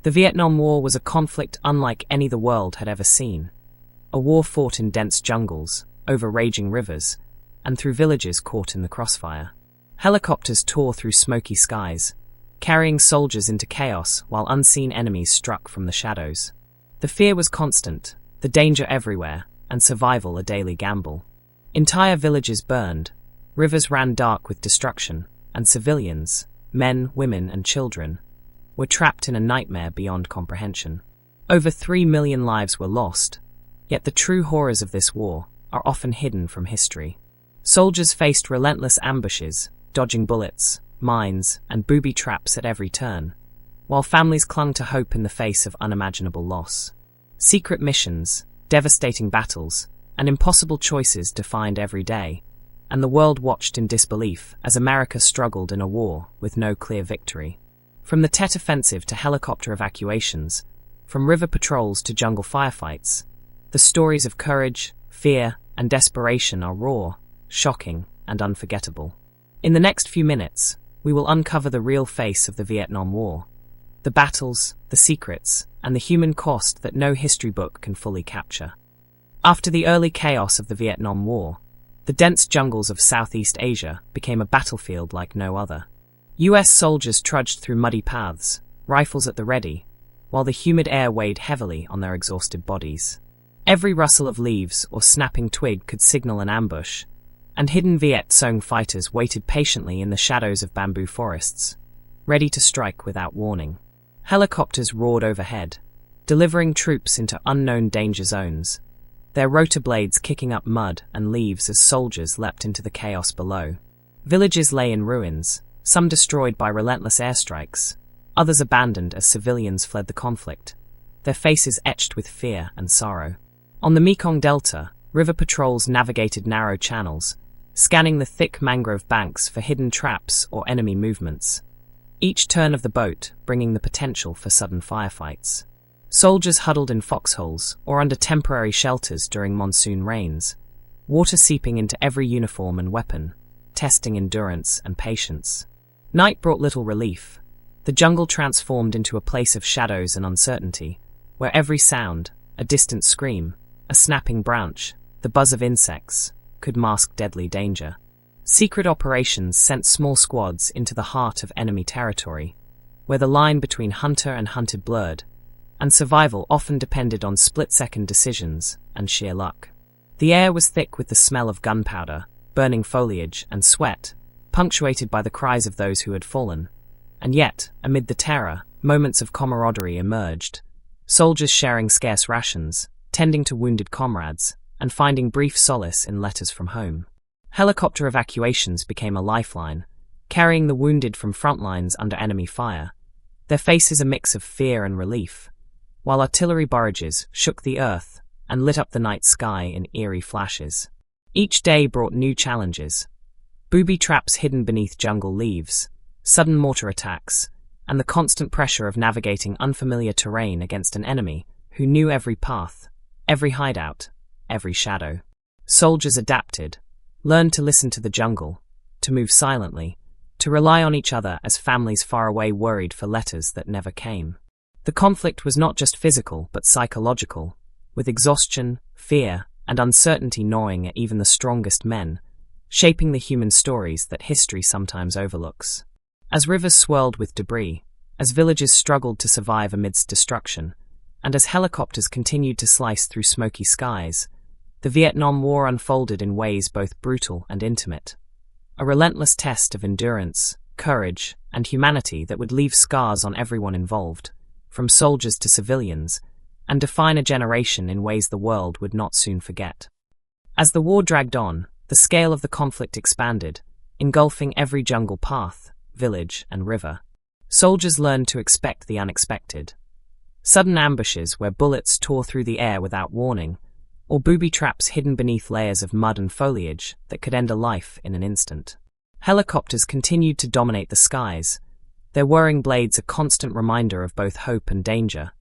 The Vietnam War was a conflict unlike any the world had ever seen. A war fought in dense jungles, over raging rivers, and through villages caught in the crossfire. Helicopters tore through smoky skies, carrying soldiers into chaos while unseen enemies struck from the shadows. The fear was constant, the danger everywhere, and survival a daily gamble. Entire villages burned, rivers ran dark with destruction, and civilians, men, women, and children, were trapped in a nightmare beyond comprehension. Over 3 million lives were lost, yet the true horrors of this war are often hidden from history. Soldiers faced relentless ambushes, dodging bullets, mines, and booby traps at every turn, while families clung to hope in the face of unimaginable loss. Secret missions, devastating battles, and impossible choices defined every day, and the world watched in disbelief as America struggled in a war with no clear victory. From the Tet Offensive to helicopter evacuations, from river patrols to jungle firefights, the stories of courage, fear, and desperation are raw, shocking, and unforgettable. In the next few minutes, we will uncover the real face of the Vietnam War, the battles, the secrets, and the human cost that no history book can fully capture. After the early chaos of the Vietnam War, the dense jungles of Southeast Asia became a battlefield like no other. US soldiers trudged through muddy paths, rifles at the ready, while the humid air weighed heavily on their exhausted bodies. Every rustle of leaves or snapping twig could signal an ambush, and hidden Viet Cong fighters waited patiently in the shadows of bamboo forests, ready to strike without warning. Helicopters roared overhead, delivering troops into unknown danger zones, their rotor blades kicking up mud and leaves as soldiers leapt into the chaos below. Villages lay in ruins, some destroyed by relentless airstrikes, others abandoned as civilians fled the conflict, their faces etched with fear and sorrow. On the Mekong Delta, river patrols navigated narrow channels, scanning the thick mangrove banks for hidden traps or enemy movements, each turn of the boat bringing the potential for sudden firefights. Soldiers huddled in foxholes or under temporary shelters during monsoon rains, water seeping into every uniform and weapon, testing endurance and patience. Night brought little relief. The jungle transformed into a place of shadows and uncertainty, where every sound, a distant scream, a snapping branch, the buzz of insects, could mask deadly danger. Secret operations sent small squads into the heart of enemy territory, where the line between hunter and hunted blurred, and survival often depended on split-second decisions and sheer luck. The air was thick with the smell of gunpowder, burning foliage, and sweat, punctuated by the cries of those who had fallen. And yet, amid the terror, moments of camaraderie emerged, soldiers sharing scarce rations, tending to wounded comrades, and finding brief solace in letters from home. Helicopter evacuations became a lifeline, carrying the wounded from front lines under enemy fire, their faces a mix of fear and relief, while artillery barrages shook the earth and lit up the night sky in eerie flashes. Each day brought new challenges: booby traps hidden beneath jungle leaves, sudden mortar attacks, and the constant pressure of navigating unfamiliar terrain against an enemy who knew every path, every hideout, every shadow. Soldiers adapted, learned to listen to the jungle, to move silently, to rely on each other as families far away worried for letters that never came. The conflict was not just physical but psychological, with exhaustion, fear, and uncertainty gnawing at even the strongest men, shaping the human stories that history sometimes overlooks. As rivers swirled with debris, as villages struggled to survive amidst destruction, and as helicopters continued to slice through smoky skies, the Vietnam War unfolded in ways both brutal and intimate. A relentless test of endurance, courage, and humanity that would leave scars on everyone involved, from soldiers to civilians, and define a generation in ways the world would not soon forget. As the war dragged on, the scale of the conflict expanded, engulfing every jungle path, village, and river. Soldiers learned to expect the unexpected. Sudden ambushes where bullets tore through the air without warning, or booby traps hidden beneath layers of mud and foliage that could end a life in an instant. Helicopters continued to dominate the skies, their whirring blades a constant reminder of both hope and danger,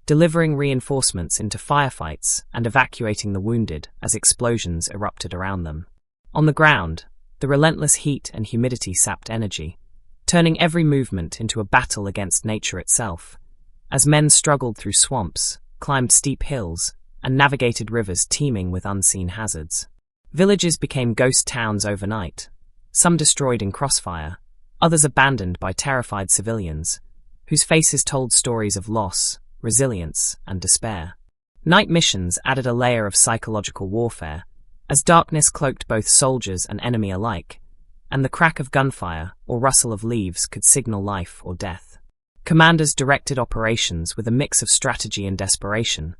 delivering reinforcements into firefights and evacuating the wounded as explosions erupted around them. On the ground, the relentless heat and humidity sapped energy, turning every movement into a battle against nature itself, as men struggled through swamps, climbed steep hills, and navigated rivers teeming with unseen hazards. Villages became ghost towns overnight, some destroyed in crossfire, others abandoned by terrified civilians, whose faces told stories of loss, resilience, and despair. Night missions added a layer of psychological warfare, as darkness cloaked both soldiers and enemy alike, and the crack of gunfire or rustle of leaves could signal life or death. Commanders directed operations with a mix of strategy and desperation,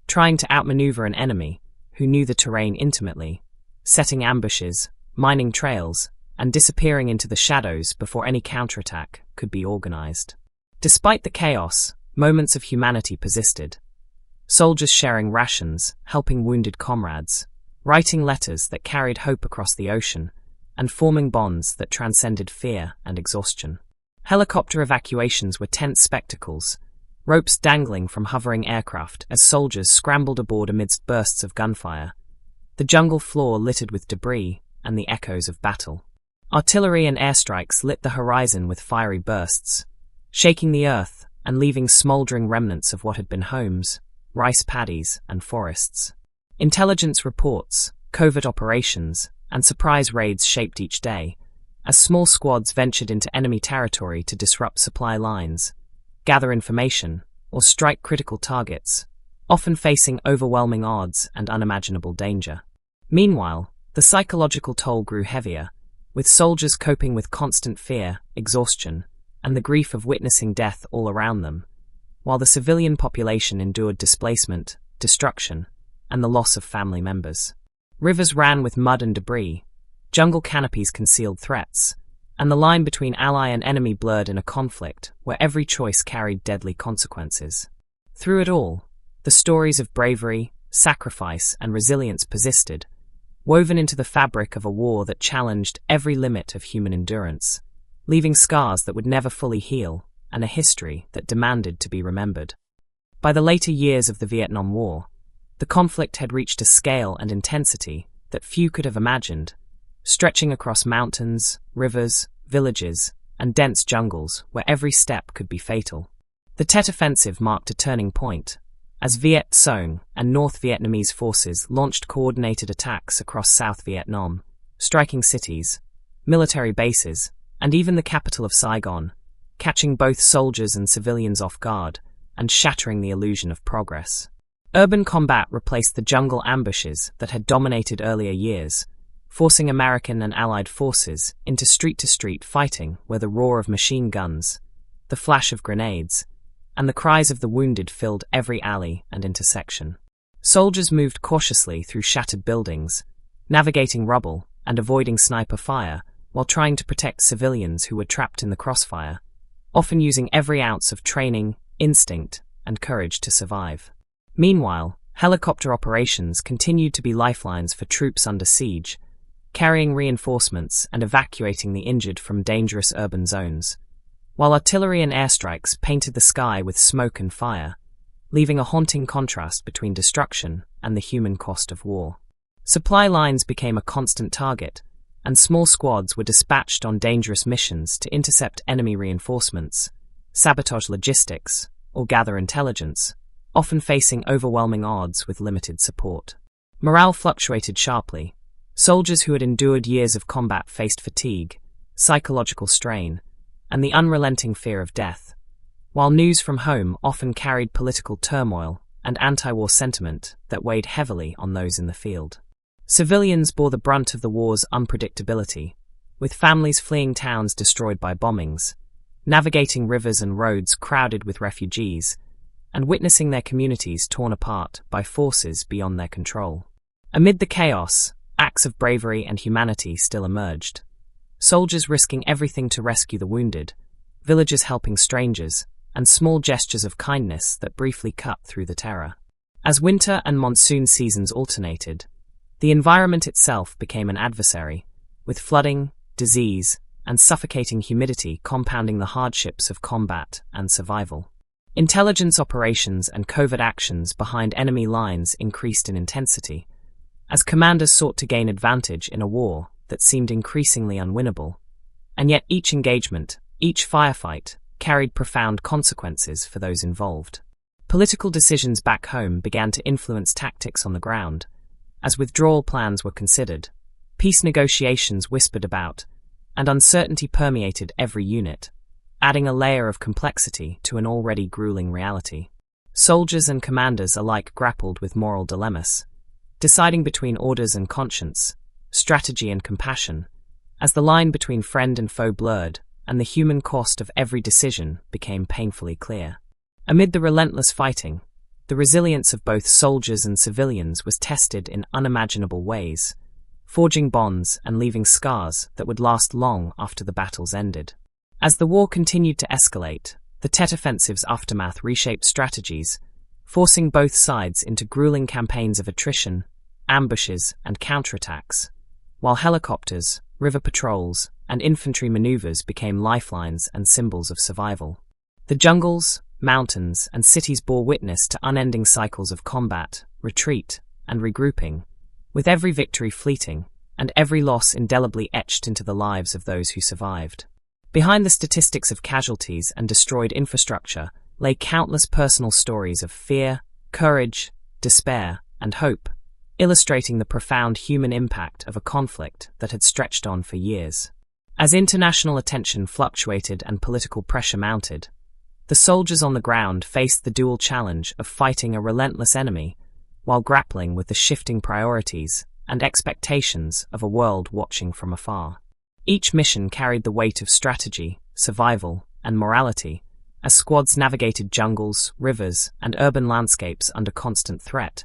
trying to outmaneuver an enemy who knew the terrain intimately, setting ambushes, mining trails, and disappearing into the shadows before any counterattack could be organized. Despite the chaos, moments of humanity persisted. Soldiers sharing rations, helping wounded comrades, writing letters that carried hope across the ocean, and forming bonds that transcended fear and exhaustion. Helicopter evacuations were tense spectacles, ropes dangling from hovering aircraft as soldiers scrambled aboard amidst bursts of gunfire, the jungle floor littered with debris and the echoes of battle. Artillery and airstrikes lit the horizon with fiery bursts, shaking the earth and leaving smoldering remnants of what had been homes, rice paddies, and forests. Intelligence reports, covert operations, and surprise raids shaped each day, as small squads ventured into enemy territory to disrupt supply lines, gather information, or strike critical targets, often facing overwhelming odds and unimaginable danger. Meanwhile, the psychological toll grew heavier, with soldiers coping with constant fear, exhaustion, and the grief of witnessing death all around them, while the civilian population endured displacement, destruction, and the loss of family members. Rivers ran with mud and debris, jungle canopies concealed threats, and the line between ally and enemy blurred in a conflict where every choice carried deadly consequences. Through it all, the stories of bravery, sacrifice, and resilience persisted, woven into the fabric of a war that challenged every limit of human endurance, leaving scars that would never fully heal and a history that demanded to be remembered. By the later years of the Vietnam War, the conflict had reached a scale and intensity that few could have imagined, stretching across mountains, rivers, villages, and dense jungles where every step could be fatal. The Tet Offensive marked a turning point, as Viet Cong and North Vietnamese forces launched coordinated attacks across South Vietnam, striking cities, military bases, and even the capital of Saigon, catching both soldiers and civilians off guard and shattering the illusion of progress. Urban combat replaced the jungle ambushes that had dominated earlier years, forcing American and Allied forces into street-to-street fighting where the roar of machine guns, the flash of grenades, and the cries of the wounded filled every alley and intersection. Soldiers moved cautiously through shattered buildings, navigating rubble and avoiding sniper fire while trying to protect civilians who were trapped in the crossfire, often using every ounce of training, instinct, and courage to survive. Meanwhile, helicopter operations continued to be lifelines for troops under siege, carrying reinforcements and evacuating the injured from dangerous urban zones, while artillery and airstrikes painted the sky with smoke and fire, leaving a haunting contrast between destruction and the human cost of war. Supply lines became a constant target, and small squads were dispatched on dangerous missions to intercept enemy reinforcements, sabotage logistics, or gather intelligence, often facing overwhelming odds with limited support. Morale fluctuated sharply. Soldiers who had endured years of combat faced fatigue, psychological strain, and the unrelenting fear of death, while news from home often carried political turmoil and anti-war sentiment that weighed heavily on those in the field. Civilians bore the brunt of the war's unpredictability, with families fleeing towns destroyed by bombings, navigating rivers and roads crowded with refugees, and witnessing their communities torn apart by forces beyond their control. Amid the chaos, acts of bravery and humanity still emerged. Soldiers risking everything to rescue the wounded, villagers helping strangers, and small gestures of kindness that briefly cut through the terror. As winter and monsoon seasons alternated, the environment itself became an adversary, with flooding, disease, and suffocating humidity compounding the hardships of combat and survival. Intelligence operations and covert actions behind enemy lines increased in intensity, as commanders sought to gain advantage in a war that seemed increasingly unwinnable. And yet each engagement, each firefight, carried profound consequences for those involved. Political decisions back home began to influence tactics on the ground, as withdrawal plans were considered, peace negotiations whispered about, and uncertainty permeated every unit, adding a layer of complexity to an already grueling reality. Soldiers and commanders alike grappled with moral dilemmas, deciding between orders and conscience, strategy and compassion, as the line between friend and foe blurred, and the human cost of every decision became painfully clear. Amid the relentless fighting, the resilience of both soldiers and civilians was tested in unimaginable ways, forging bonds and leaving scars that would last long after the battles ended. As the war continued to escalate, the Tet Offensive's aftermath reshaped strategies, forcing both sides into grueling campaigns of attrition, ambushes, and counterattacks, while helicopters, river patrols, and infantry maneuvers became lifelines and symbols of survival. The jungles, mountains, and cities bore witness to unending cycles of combat, retreat, and regrouping, with every victory fleeting, and every loss indelibly etched into the lives of those who survived. Behind the statistics of casualties and destroyed infrastructure lay countless personal stories of fear, courage, despair, and hope, illustrating the profound human impact of a conflict that had stretched on for years. As international attention fluctuated and political pressure mounted, the soldiers on the ground faced the dual challenge of fighting a relentless enemy while grappling with the shifting priorities and expectations of a world watching from afar. Each mission carried the weight of strategy, survival, and morality, as squads navigated jungles, rivers, and urban landscapes under constant threat,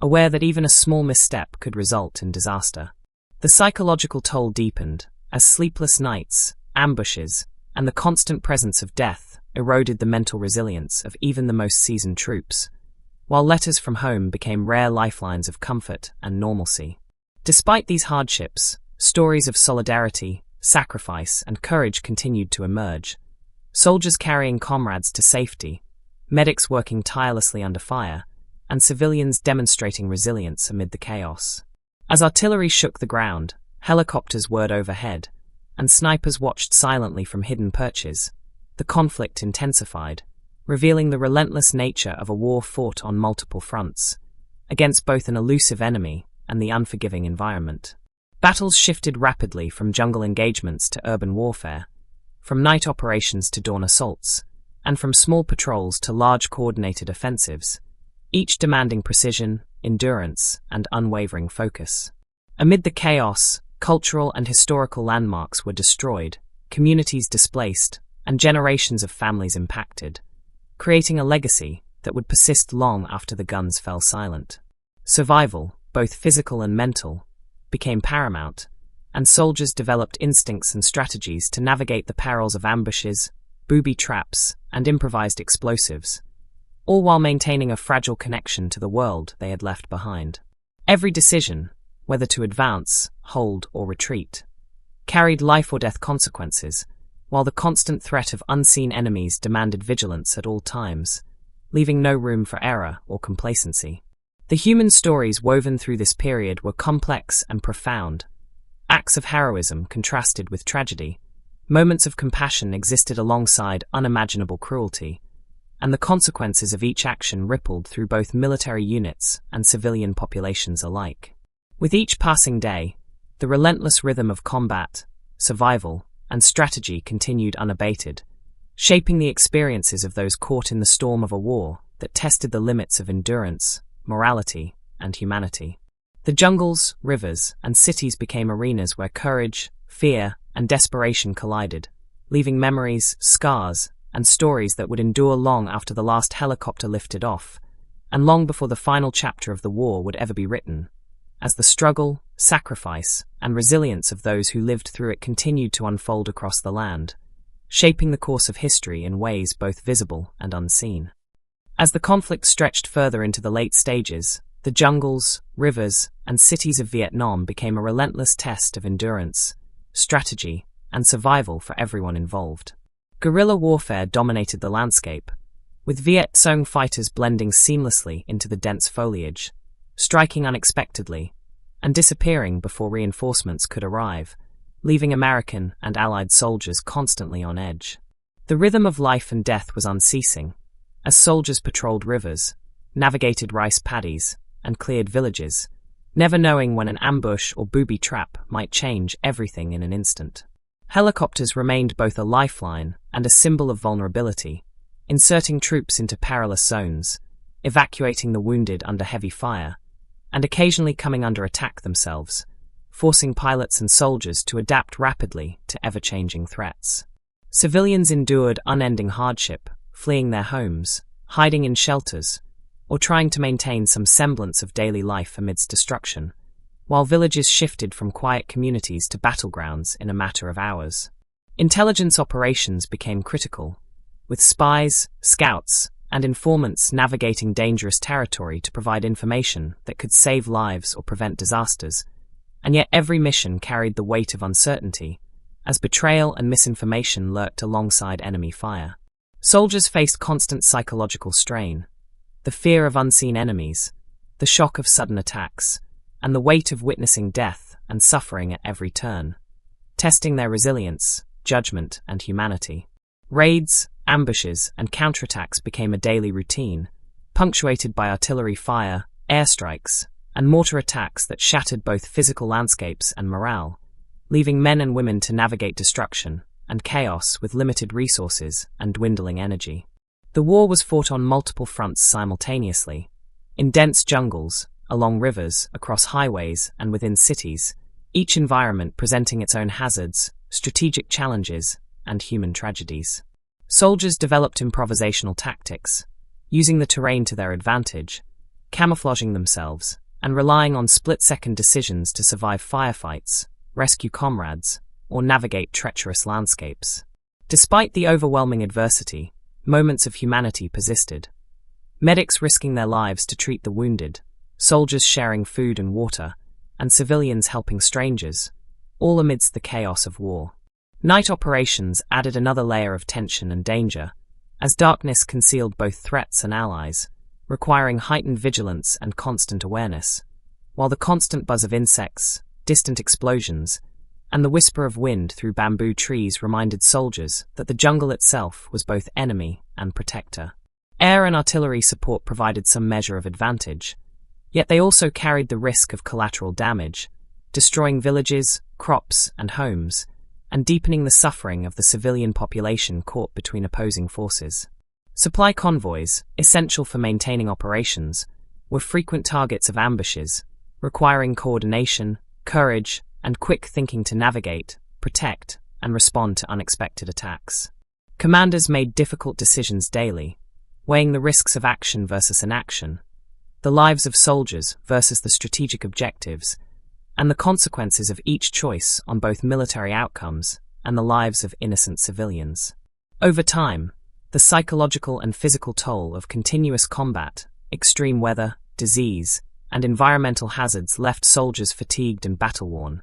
aware that even a small misstep could result in disaster. The psychological toll deepened, as sleepless nights, ambushes, and the constant presence of death eroded the mental resilience of even the most seasoned troops, while letters from home became rare lifelines of comfort and normalcy. Despite these hardships, stories of solidarity, sacrifice, and courage continued to emerge. Soldiers carrying comrades to safety, medics working tirelessly under fire, and civilians demonstrating resilience amid the chaos. As artillery shook the ground, helicopters whirred overhead, and snipers watched silently from hidden perches, the conflict intensified, revealing the relentless nature of a war fought on multiple fronts, against both an elusive enemy and the unforgiving environment. Battles shifted rapidly from jungle engagements to urban warfare, from night operations to dawn assaults, and from small patrols to large coordinated offensives, each demanding precision, endurance, and unwavering focus. Amid the chaos, cultural and historical landmarks were destroyed, communities displaced, and generations of families impacted, creating a legacy that would persist long after the guns fell silent. Survival, both physical and mental, became paramount, and soldiers developed instincts and strategies to navigate the perils of ambushes, booby traps, and improvised explosives, all while maintaining a fragile connection to the world they had left behind. Every decision, whether to advance, hold, or retreat, carried life-or-death consequences, while the constant threat of unseen enemies demanded vigilance at all times, leaving no room for error or complacency. The human stories woven through this period were complex and profound. Acts of heroism contrasted with tragedy, moments of compassion existed alongside unimaginable cruelty, and the consequences of each action rippled through both military units and civilian populations alike. With each passing day, the relentless rhythm of combat, survival, and strategy continued unabated, shaping the experiences of those caught in the storm of a war that tested the limits of endurance, morality, and humanity. The jungles, rivers, and cities became arenas where courage, fear, and desperation collided, leaving memories, scars, and stories that would endure long after the last helicopter lifted off, and long before the final chapter of the war would ever be written, as the struggle, sacrifice, and resilience of those who lived through it continued to unfold across the land, shaping the course of history in ways both visible and unseen. As the conflict stretched further into the late stages, the jungles, rivers, and cities of Vietnam became a relentless test of endurance, strategy, and survival for everyone involved. Guerrilla warfare dominated the landscape, with Viet Cong fighters blending seamlessly into the dense foliage, striking unexpectedly, and disappearing before reinforcements could arrive, leaving American and Allied soldiers constantly on edge. The rhythm of life and death was unceasing, as soldiers patrolled rivers, navigated rice paddies, and cleared villages, never knowing when an ambush or booby trap might change everything in an instant. Helicopters remained both a lifeline and a symbol of vulnerability, inserting troops into perilous zones, evacuating the wounded under heavy fire, and occasionally coming under attack themselves, forcing pilots and soldiers to adapt rapidly to ever-changing threats. Civilians endured unending hardship, fleeing their homes, hiding in shelters, or trying to maintain some semblance of daily life amidst destruction, while villages shifted from quiet communities to battlegrounds in a matter of hours. Intelligence operations became critical, with spies, scouts, and informants navigating dangerous territory to provide information that could save lives or prevent disasters, and yet every mission carried the weight of uncertainty, as betrayal and misinformation lurked alongside enemy fire. Soldiers faced constant psychological strain, the fear of unseen enemies, the shock of sudden attacks, and the weight of witnessing death and suffering at every turn, testing their resilience, judgment, and humanity. Raids, ambushes, and counterattacks became a daily routine, punctuated by artillery fire, airstrikes, and mortar attacks that shattered both physical landscapes and morale, leaving men and women to navigate destruction and chaos with limited resources and dwindling energy. The war was fought on multiple fronts simultaneously, in dense jungles, along rivers, across highways, and within cities, each environment presenting its own hazards, strategic challenges, and human tragedies. Soldiers developed improvisational tactics, using the terrain to their advantage, camouflaging themselves, and relying on split-second decisions to survive firefights, rescue comrades, or navigate treacherous landscapes. Despite the overwhelming adversity, moments of humanity persisted. Medics risking their lives to treat the wounded, soldiers sharing food and water, and civilians helping strangers, all amidst the chaos of war. Night operations added another layer of tension and danger, as darkness concealed both threats and allies, requiring heightened vigilance and constant awareness, while the constant buzz of insects, distant explosions, and the whisper of wind through bamboo trees reminded soldiers that the jungle itself was both enemy and protector. Air and artillery support provided some measure of advantage, yet they also carried the risk of collateral damage, destroying villages, crops, and homes, and deepening the suffering of the civilian population caught between opposing forces. Supply convoys, essential for maintaining operations, were frequent targets of ambushes, requiring coordination, courage, and quick thinking to navigate, protect, and respond to unexpected attacks. Commanders made difficult decisions daily, weighing the risks of action versus inaction, the lives of soldiers versus the strategic objectives, and the consequences of each choice on both military outcomes and the lives of innocent civilians. Over time, the psychological and physical toll of continuous combat, extreme weather, disease, and environmental hazards left soldiers fatigued and battle-worn,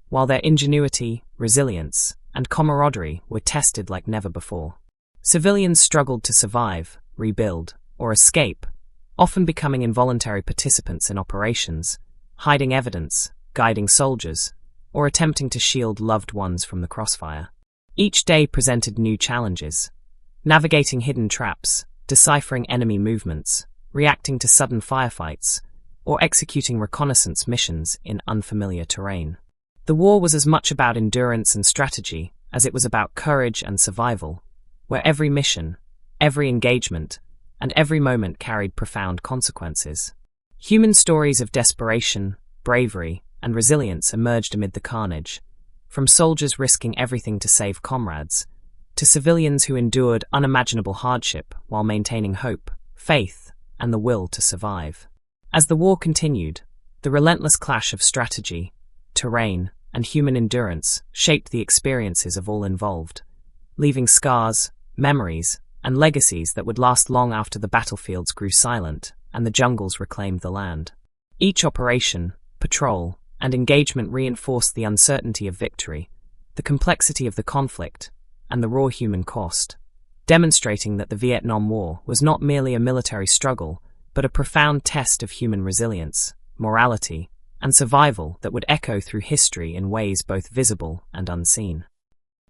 while their ingenuity, resilience, and camaraderie were tested like never before. Civilians struggled to survive, rebuild, or escape, often becoming involuntary participants in operations, hiding evidence, guiding soldiers, or attempting to shield loved ones from the crossfire. Each day presented new challenges, navigating hidden traps, deciphering enemy movements, reacting to sudden firefights, or executing reconnaissance missions in unfamiliar terrain. The war was as much about endurance and strategy as it was about courage and survival, where every mission, every engagement, and every moment carried profound consequences. Human stories of desperation, bravery, and resilience emerged amid the carnage, from soldiers risking everything to save comrades, to civilians who endured unimaginable hardship while maintaining hope, faith, and the will to survive. As the war continued, the relentless clash of strategy, terrain, and human endurance shaped the experiences of all involved, leaving scars, memories, and legacies that would last long after the battlefields grew silent and the jungles reclaimed the land. Each operation, patrol, and engagement reinforced the uncertainty of victory, the complexity of the conflict, and the raw human cost, demonstrating that the Vietnam War was not merely a military struggle, but a profound test of human resilience, morality, and survival that would echo through history in ways both visible and unseen.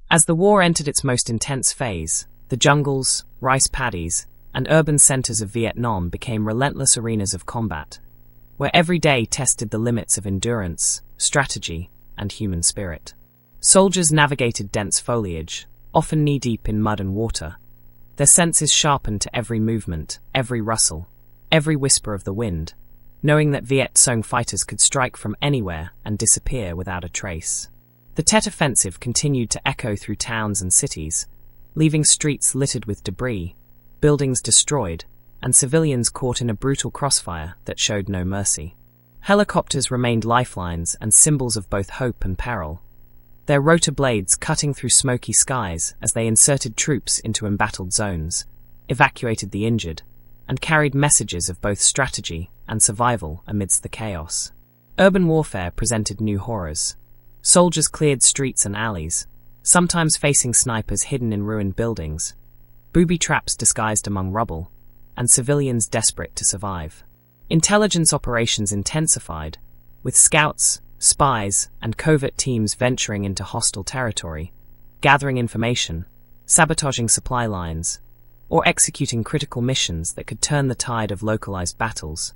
As the war entered its most intense phase, The jungles, rice paddies, and urban centers of Vietnam became relentless arenas of combat, where every day tested the limits of endurance, strategy, and human spirit. Soldiers navigated dense foliage, often knee-deep in mud and water, their senses sharpened to every movement, every rustle, every whisper of the wind, knowing that Viet Cong fighters could strike from anywhere and disappear without a trace. The Tet Offensive continued to echo through towns and cities, leaving streets littered with debris, buildings destroyed, and civilians caught in a brutal crossfire that showed no mercy. Helicopters remained lifelines and symbols of both hope and peril, their rotor blades cutting through smoky skies as they inserted troops into embattled zones, evacuated the injured, and carried messages of both strategy and survival amidst the chaos. Urban warfare presented new horrors. Soldiers cleared streets and alleys, sometimes facing snipers hidden in ruined buildings, booby traps disguised among rubble, and civilians desperate to survive. Intelligence operations intensified, with scouts, spies, and covert teams venturing into hostile territory, gathering information, sabotaging supply lines, or executing critical missions that could turn the tide of localized battles,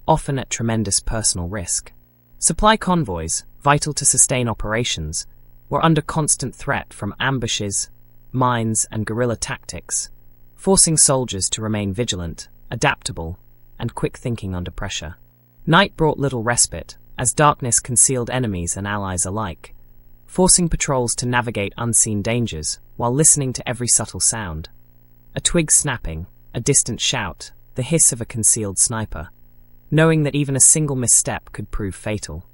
often at tremendous personal risk. Supply convoys, vital to sustain operations, were under constant threat from ambushes, mines, and guerrilla tactics, forcing soldiers to remain vigilant, adaptable, and quick-thinking under pressure. Night brought little respite, as darkness concealed enemies and allies alike, forcing patrols to navigate unseen dangers while listening to every subtle sound. A twig snapping, a distant shout, the hiss of a concealed sniper, knowing that even a single misstep could prove fatal.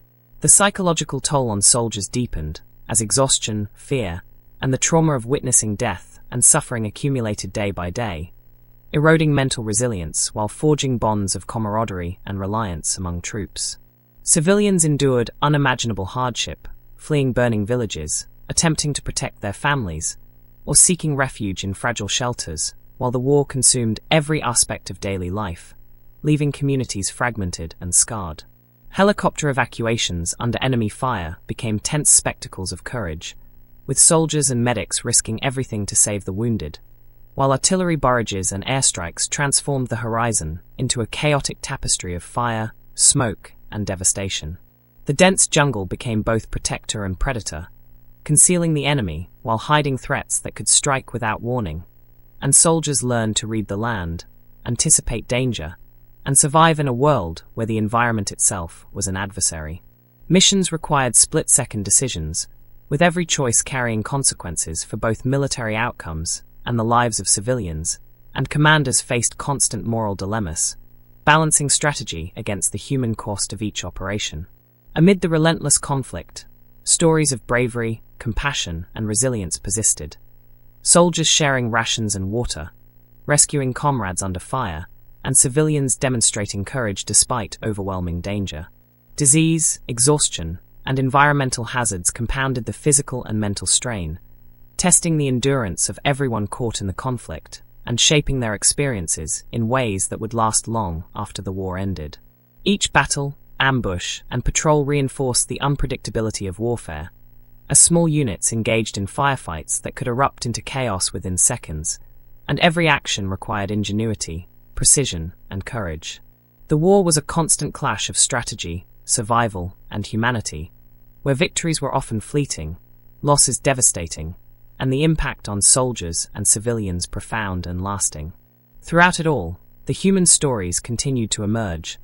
The psychological toll on soldiers deepened, as exhaustion, fear, and the trauma of witnessing death and suffering accumulated day by day, eroding mental resilience while forging bonds of camaraderie and reliance among troops. Civilians endured unimaginable hardship, fleeing burning villages, attempting to protect their families, or seeking refuge in fragile shelters, while the war consumed every aspect of daily life, leaving communities fragmented and scarred. Helicopter evacuations under enemy fire became tense spectacles of courage, with soldiers and medics risking everything to save the wounded, while artillery barrages and airstrikes transformed the horizon into a chaotic tapestry of fire, smoke, and devastation. The dense jungle became both protector and predator, concealing the enemy while hiding threats that could strike without warning, and soldiers learned to read the land, anticipate danger, and survive in a world where the environment itself was an adversary. Missions required split-second decisions, with every choice carrying consequences for both military outcomes and the lives of civilians, and commanders faced constant moral dilemmas, balancing strategy against the human cost of each operation. Amid the relentless conflict, stories of bravery, compassion, and resilience persisted. Soldiers sharing rations and water, rescuing comrades under fire, and civilians demonstrating courage despite overwhelming danger. Disease, exhaustion, and environmental hazards compounded the physical and mental strain, testing the endurance of everyone caught in the conflict, and shaping their experiences in ways that would last long after the war ended. Each battle, ambush, and patrol reinforced the unpredictability of warfare, as small units engaged in firefights that could erupt into chaos within seconds, and every action required ingenuity, precision, and courage. The war was a constant clash of strategy, survival, and humanity, where victories were often fleeting, losses devastating, and the impact on soldiers and civilians profound and lasting. Throughout it all, the human stories continued to emerge,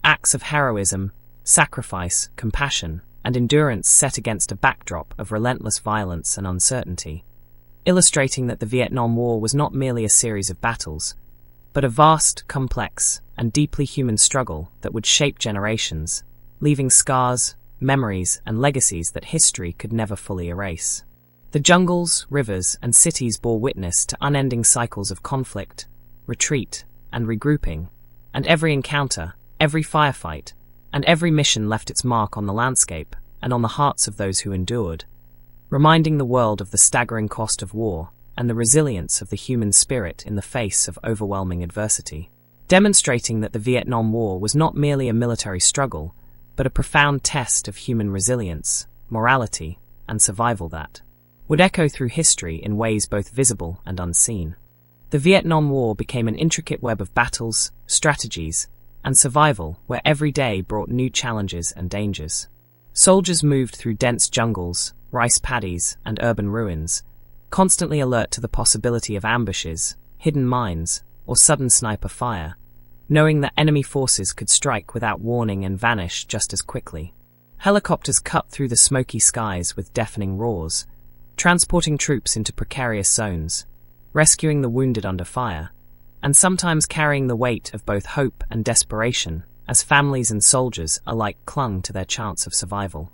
acts of heroism, sacrifice, compassion, and endurance set against a backdrop of relentless violence and uncertainty, illustrating that the Vietnam War was not merely a series of battles, but a vast, complex, and deeply human struggle that would shape generations, leaving scars, memories, and legacies that history could never fully erase. The jungles, rivers, and cities bore witness to unending cycles of conflict, retreat, and regrouping, and every encounter, every firefight, and every mission left its mark on the landscape and on the hearts of those who endured, reminding the world of the staggering cost of war and the resilience of the human spirit in the face of overwhelming adversity, demonstrating that the Vietnam War was not merely a military struggle, but a profound test of human resilience, morality, and survival that, would echo through history in ways both visible and unseen. The Vietnam War became an intricate web of battles, strategies, and survival where every day brought new challenges and dangers. Soldiers moved through dense jungles, rice paddies, and urban ruins, constantly alert to the possibility of ambushes, hidden mines, or sudden sniper fire, knowing that enemy forces could strike without warning and vanish just as quickly. Helicopters cut through the smoky skies with deafening roars, transporting troops into precarious zones, rescuing the wounded under fire, and sometimes carrying the weight of both hope and desperation as families and soldiers alike clung to their chance of survival.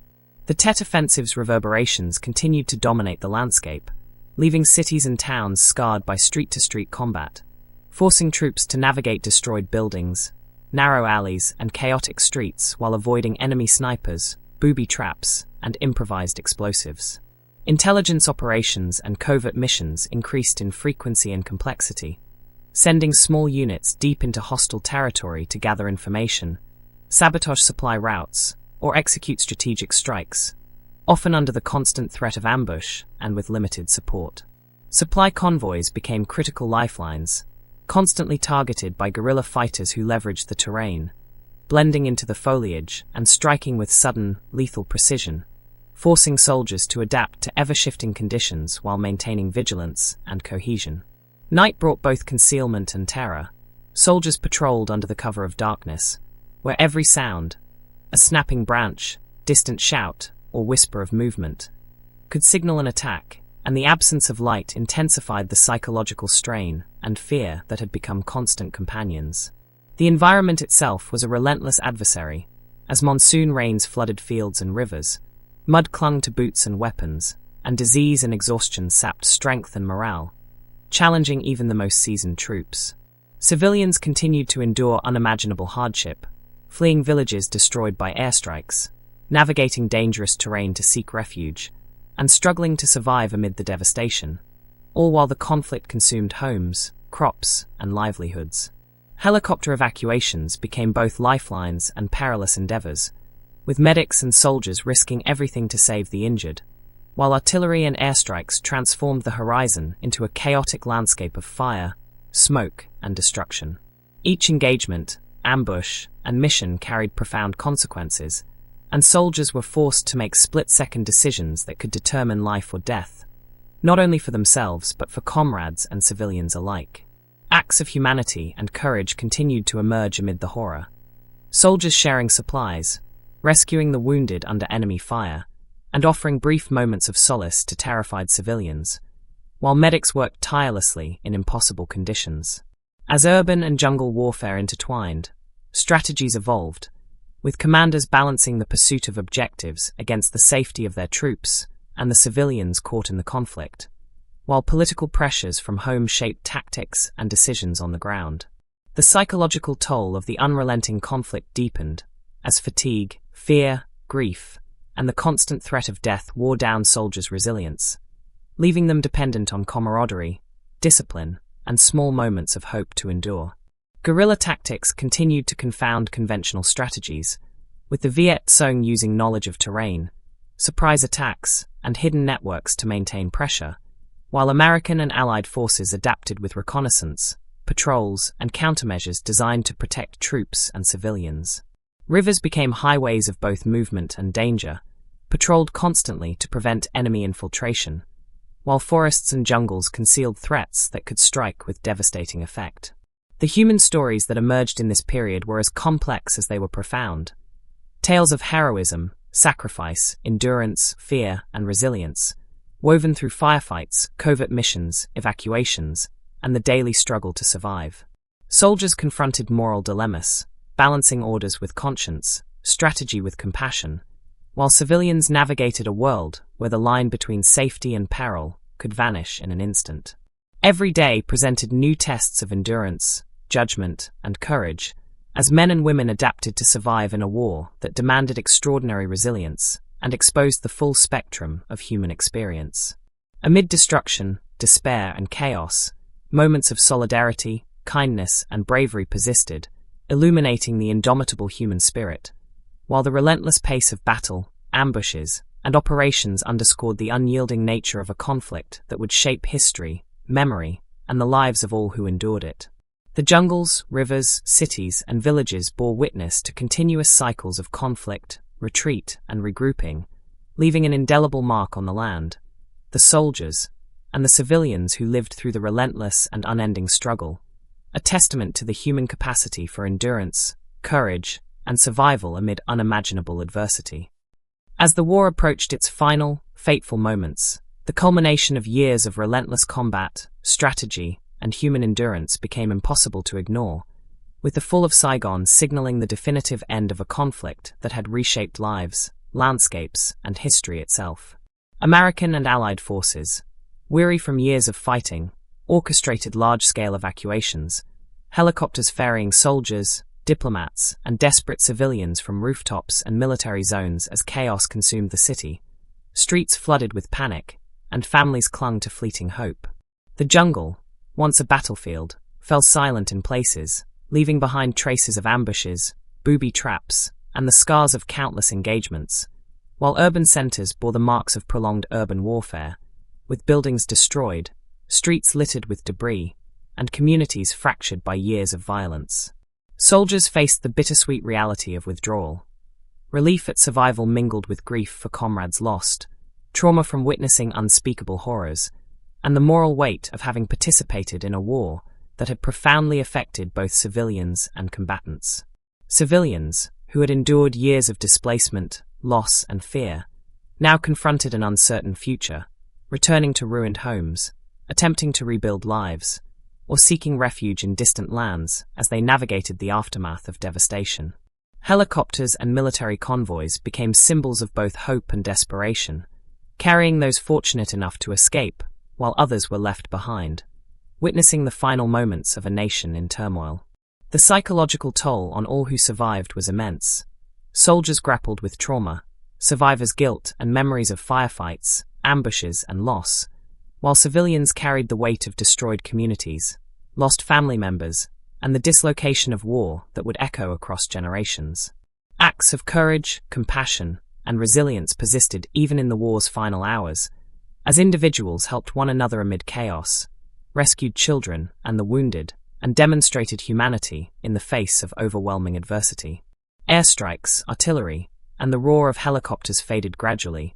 The Tet Offensive's reverberations continued to dominate the landscape, leaving cities and towns scarred by street-to-street combat, forcing troops to navigate destroyed buildings, narrow alleys, and chaotic streets while avoiding enemy snipers, booby traps, and improvised explosives. Intelligence operations and covert missions increased in frequency and complexity, sending small units deep into hostile territory to gather information, sabotage supply routes, or execute strategic strikes, often under the constant threat of ambush and with limited support. Supply convoys became critical lifelines, constantly targeted by guerrilla fighters who leveraged the terrain, blending into the foliage and striking with sudden, lethal precision, forcing soldiers to adapt to ever-shifting conditions while maintaining vigilance and cohesion. Night brought both concealment and terror. Soldiers patrolled under the cover of darkness, where every sound, a snapping branch, distant shout, or whisper of movement, could signal an attack, and the absence of light intensified the psychological strain and fear that had become constant companions. The environment itself was a relentless adversary, as monsoon rains flooded fields and rivers, mud clung to boots and weapons, and disease and exhaustion sapped strength and morale, challenging even the most seasoned troops. Civilians continued to endure unimaginable hardship, fleeing villages destroyed by airstrikes, navigating dangerous terrain to seek refuge, and struggling to survive amid the devastation, all while the conflict consumed homes, crops, and livelihoods. Helicopter evacuations became both lifelines and perilous endeavors, with medics and soldiers risking everything to save the injured, while artillery and airstrikes transformed the horizon into a chaotic landscape of fire, smoke, and destruction. Each engagement, ambush, and mission carried profound consequences, and soldiers were forced to make split-second decisions that could determine life or death, not only for themselves but for comrades and civilians alike. Acts of humanity and courage continued to emerge amid the horror. Soldiers sharing supplies, rescuing the wounded under enemy fire, and offering brief moments of solace to terrified civilians, while medics worked tirelessly in impossible conditions. As urban and jungle warfare intertwined, strategies evolved, with commanders balancing the pursuit of objectives against the safety of their troops and the civilians caught in the conflict, while political pressures from home shaped tactics and decisions on the ground. The psychological toll of the unrelenting conflict deepened, as fatigue, fear, grief, and the constant threat of death wore down soldiers' resilience, leaving them dependent on camaraderie, discipline, and small moments of hope to endure. Guerrilla tactics continued to confound conventional strategies, with the Viet Cong using knowledge of terrain, surprise attacks, and hidden networks to maintain pressure, while American and Allied forces adapted with reconnaissance, patrols, and countermeasures designed to protect troops and civilians. Rivers became highways of both movement and danger, patrolled constantly to prevent enemy infiltration, while forests and jungles concealed threats that could strike with devastating effect. The human stories that emerged in this period were as complex as they were profound. Tales of heroism, sacrifice, endurance, fear, and resilience, woven through firefights, covert missions, evacuations, and the daily struggle to survive. Soldiers confronted moral dilemmas, balancing orders with conscience, strategy with compassion, while civilians navigated a world where the line between safety and peril could vanish in an instant. Every day presented new tests of endurance, judgment, and courage, as men and women adapted to survive in a war that demanded extraordinary resilience and exposed the full spectrum of human experience. Amid destruction, despair, and chaos, moments of solidarity, kindness, and bravery persisted, illuminating the indomitable human spirit, while the relentless pace of battle, ambushes, and operations underscored the unyielding nature of a conflict that would shape history, memory, and the lives of all who endured it. The jungles, rivers, cities, and villages bore witness to continuous cycles of conflict, retreat, and regrouping, leaving an indelible mark on the land, the soldiers, and the civilians who lived through the relentless and unending struggle, a testament to the human capacity for endurance, courage, and survival amid unimaginable adversity. As the war approached its final, fateful moments, the culmination of years of relentless combat, strategy, and human endurance became impossible to ignore, with the fall of Saigon signaling the definitive end of a conflict that had reshaped lives, landscapes, and history itself. American and Allied forces, weary from years of fighting, orchestrated large-scale evacuations, helicopters ferrying soldiers, diplomats, and desperate civilians from rooftops and military zones as chaos consumed the city. Streets flooded with panic, and families clung to fleeting hope. The jungle, once a battlefield, fell silent in places, leaving behind traces of ambushes, booby traps, and the scars of countless engagements, while urban centers bore the marks of prolonged urban warfare, with buildings destroyed, streets littered with debris, and communities fractured by years of violence. Soldiers faced the bittersweet reality of withdrawal. Relief at survival mingled with grief for comrades lost, trauma from witnessing unspeakable horrors, and the moral weight of having participated in a war that had profoundly affected both civilians and combatants. Civilians, who had endured years of displacement, loss, and fear, now confronted an uncertain future, returning to ruined homes, attempting to rebuild lives, or seeking refuge in distant lands as they navigated the aftermath of devastation. Helicopters and military convoys became symbols of both hope and desperation, carrying those fortunate enough to escape, while others were left behind, witnessing the final moments of a nation in turmoil. The psychological toll on all who survived was immense. Soldiers grappled with trauma, survivors' guilt and memories of firefights, ambushes, and loss, while civilians carried the weight of destroyed communities, lost family members, and the dislocation of war that would echo across generations. Acts of courage, compassion, and resilience persisted even in the war's final hours, as individuals helped one another amid chaos, rescued children and the wounded, and demonstrated humanity in the face of overwhelming adversity. Airstrikes, artillery, and the roar of helicopters faded gradually,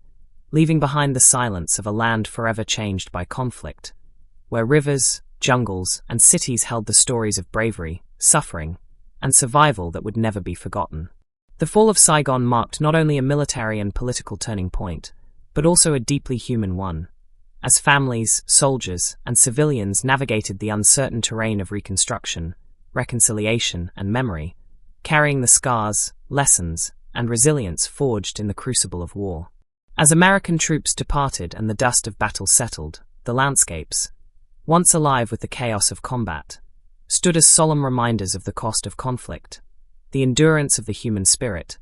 leaving behind the silence of a land forever changed by conflict, where rivers, jungles, and cities held the stories of bravery, suffering, and survival that would never be forgotten. The fall of Saigon marked not only a military and political turning point, but also a deeply human one, as families, soldiers, and civilians navigated the uncertain terrain of reconstruction, reconciliation, and memory, carrying the scars, lessons, and resilience forged in the crucible of war. As American troops departed and the dust of battle settled, the landscapes, once alive with the chaos of combat, stood as solemn reminders of the cost of conflict, the endurance of the human spirit,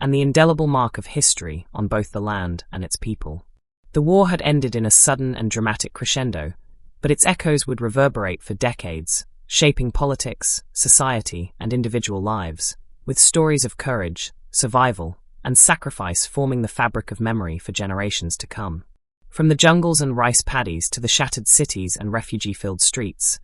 and the indelible mark of history on both the land and its people. The war had ended in a sudden and dramatic crescendo, but its echoes would reverberate for decades, shaping politics, society, and individual lives, with stories of courage, survival, and sacrifice forming the fabric of memory for generations to come. From the jungles and rice paddies to the shattered cities and refugee-filled streets,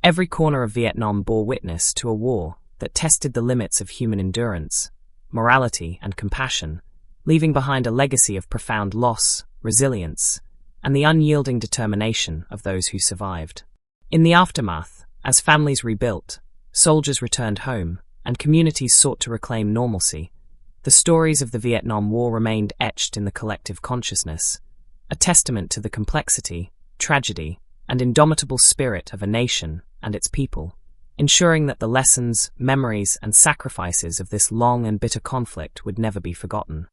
every corner of Vietnam bore witness to a war that tested the limits of human endurance, morality, and compassion, leaving behind a legacy of profound loss, resilience, and the unyielding determination of those who survived. In the aftermath, as families rebuilt, soldiers returned home, and communities sought to reclaim normalcy, the stories of the Vietnam War remained etched in the collective consciousness, a testament to the complexity, tragedy, and indomitable spirit of a nation and its people, ensuring that the lessons, memories, and sacrifices of this long and bitter conflict would never be forgotten.